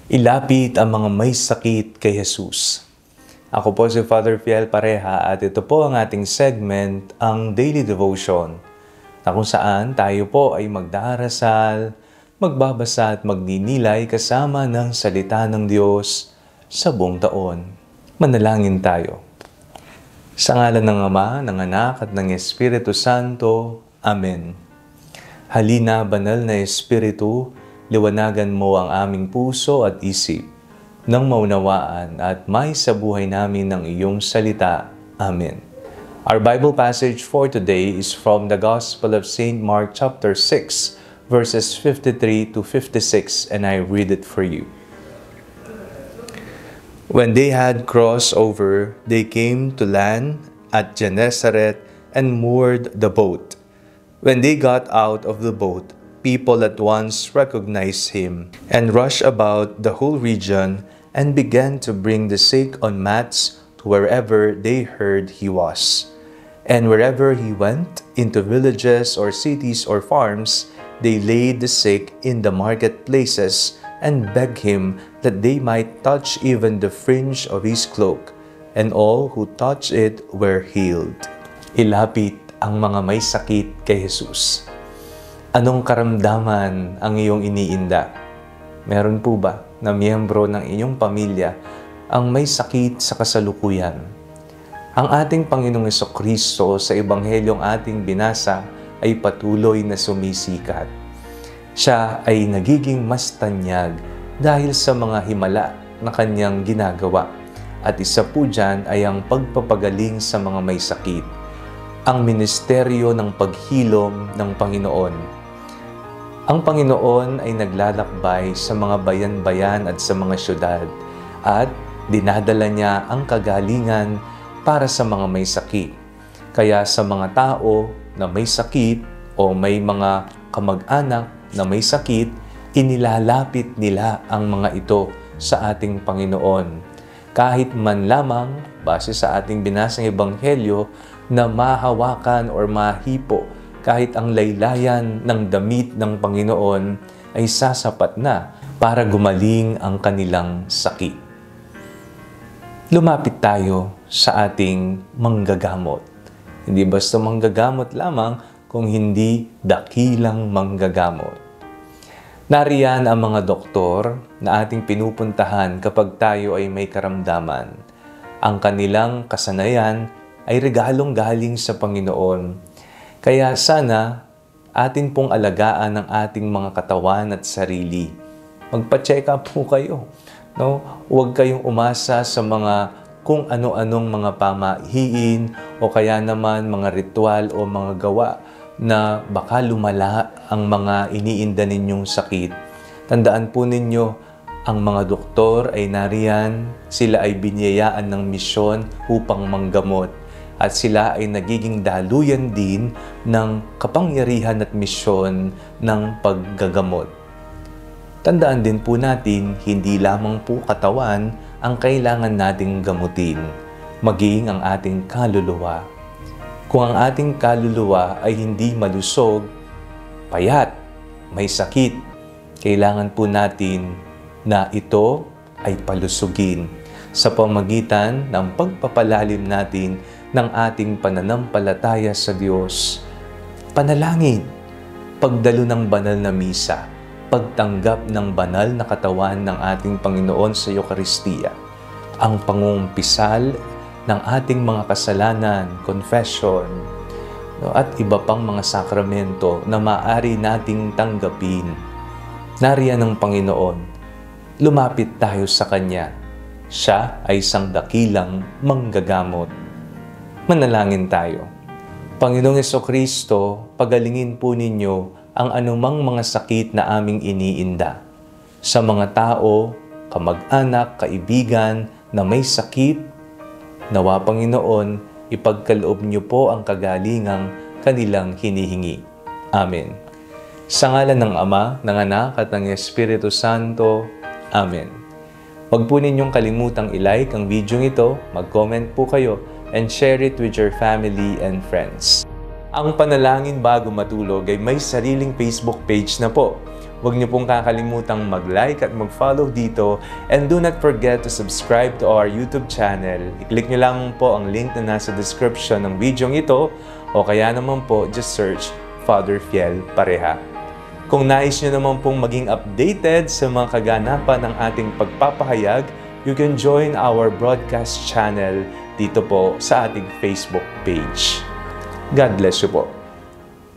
Ilapit ang mga may sakit kay Jesus. Ako po si Father Fiel Pareha at ito po ang ating segment, ang Daily Devotion, na kung saan tayo po ay magdarasal, magbabasa at magninilay kasama ng salita ng Diyos sa buong taon. Manalangin tayo. Sa ngalan ng Ama, ng Anak at ng Espiritu Santo. Amen. Halina, banal na Espiritu, liwanagan mo ang aming puso at isip nang maunawaan at may sa buhay namin ng iyong salita. Amen. Our Bible passage for today is from the Gospel of St. Mark chapter 6, verses 53 to 56, and I read it for you. When they had crossed over, they came to land at Gennesaret and moored the boat. When they got out of the boat, people at once recognized him and rushed about the whole region and began to bring the sick on mats to wherever they heard he was. And wherever he went, into villages or cities or farms, they laid the sick in the marketplaces and begged him that they might touch even the fringe of his cloak, and all who touched it were healed. Ilapit ang mga may sakit kay Jesus. Anong karamdaman ang iyong iniinda? Meron po ba na miyembro ng inyong pamilya ang may sakit sa kasalukuyan? Ang ating Panginoong Jesucristo sa Ebanghelyong ating binasa ay patuloy na sumisikat. Siya ay nagiging mas tanyag dahil sa mga himala na kanyang ginagawa. At isa po dyan ay ang pagpapagaling sa mga may sakit. Ang ministeryo ng paghilom ng Panginoon. Ang Panginoon ay naglalakbay sa mga bayan-bayan at sa mga syudad at dinadala niya ang kagalingan para sa mga may sakit. Kaya sa mga tao na may sakit o may mga kamag-anak na may sakit, inilalapit nila ang mga ito sa ating Panginoon. Kahit man lamang, base sa ating binasang Ebanghelyo, na mahawakan o mahipo kahit ang laylayan ng damit ng Panginoon ay sasapat na para gumaling ang kanilang sakit. Lumapit tayo sa ating manggagamot. Hindi basta manggagamot lamang, kung hindi dakilang manggagamot. Nariyan ang mga doktor na ating pinupuntahan kapag tayo ay may karamdaman. Ang kanilang kasanayan ay regalong galing sa Panginoon. Kaya sana atin pong alagaan ang ating mga katawan at sarili. Magpa-check up po kayo. No? Huwag kayong umasa sa mga kung ano-anong mga pamahiin o kaya naman mga ritual o mga gawa na baka lumala ang mga iniinda ninyong sakit. Tandaan po ninyo, ang mga doktor ay nariyan, sila ay biniyayaan ng misyon upang manggamot. At sila ay nagiging daluyan din ng kapangyarihan at misyon ng paggagamot. Tandaan din po natin, hindi lamang po katawan ang kailangan nating gamutin, maging ang ating kaluluwa. Kung ang ating kaluluwa ay hindi malusog, payat, may sakit, kailangan po natin na ito ay palusugin sa pamagitan ng pagpapalalim natin ng ating pananampalataya sa Diyos. Panalangin, pagdalo ng banal na misa, pagtanggap ng banal na katawan ng ating Panginoon sa Eucharistia, ang pangungumpisal ng ating mga kasalanan, confession, at iba pang mga sakramento na maaari nating tanggapin. Nariyan ang Panginoon. Lumapit tayo sa Kanya. Siya ay isang dakilang manggagamot. Manalangin tayo. Panginoong Jesucristo, pagalingin po ninyo ang anumang mga sakit na aming iniinda. Sa mga tao, kamag-anak, kaibigan na may sakit, nawa Panginoon, ipagkaloob niyo po ang kagalingang kanilang hinihingi. Amen. Sa ngalan ng Ama, ng Anak at ng Espiritu Santo. Amen. Huwag po ninyong kalimutang i-like ang video ito, mag-comment po kayo, and share it with your family and friends. Ang Panalangin Bago Matulog ay may sariling Facebook page na po. Huwag niyo pong kakalimutang mag-like at mag-follow dito, and do not forget to subscribe to our YouTube channel. I-click niyo lang po ang link na nasa description ng video ito, o kaya naman po just search Father Fiel Pareha. Kung nais niyo naman pong maging updated sa mga kaganapan ng ating pagpapahayag, you can join our broadcast channel dito po sa ating Facebook page. God bless you po.